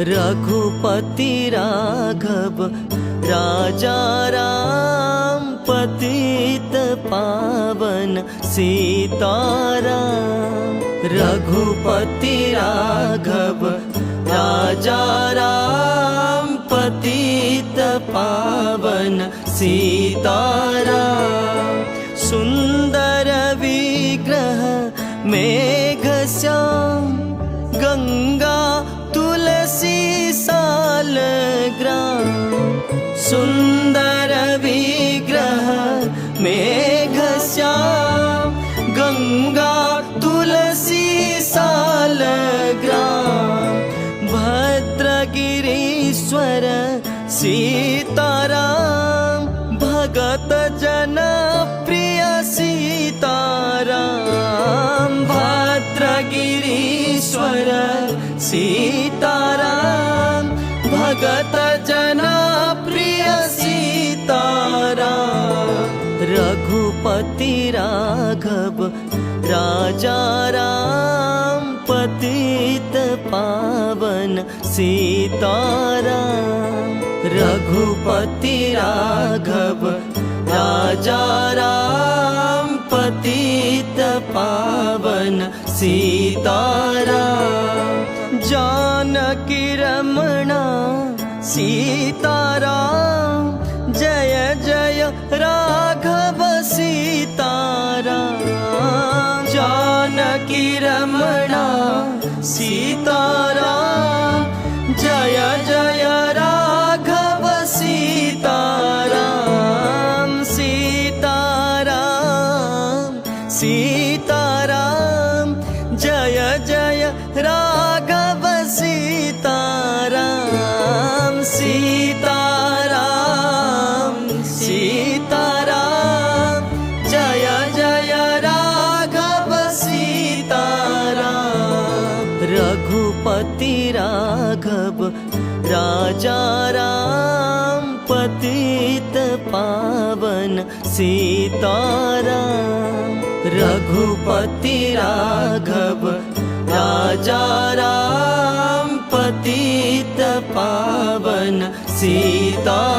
रघुपति राघव राजा राम, पतित पावन सीताराम। रघुपति राघव राजा राम, पतित पावन सीताराम। सुंदर विग्रह मेघश्याम, गंगा तुलसी सालग्राम। सुंदर विग्रह मेघश्याम, गंगा तुलसी सालग्राम। भद्रगिरीश्वर सीताराम, भगत जन प्रिय सीताराम। भद्रगिरीश्वर सीताराम, भगत जन प्रिय सीताराम। रघुपति राघव राजा राम, पतित पावन सीताराम। रघुपति राघव राजा राम, पतित पावन सीताराम। जानकी रमणा सीताराम, जय जय राघव सीताराम। जानकी रमणा सीताराम, जय जय राघव सीताराम। सीताराम सीताराम, जय जय राघव सीताराम। सीताराम सीताराम, जय जय राघव सीताराम। रघुपति राघव राजा राम, पतित पावन सीताराम। रघुपति राघव राजा राम, पतित पावन सीताराम।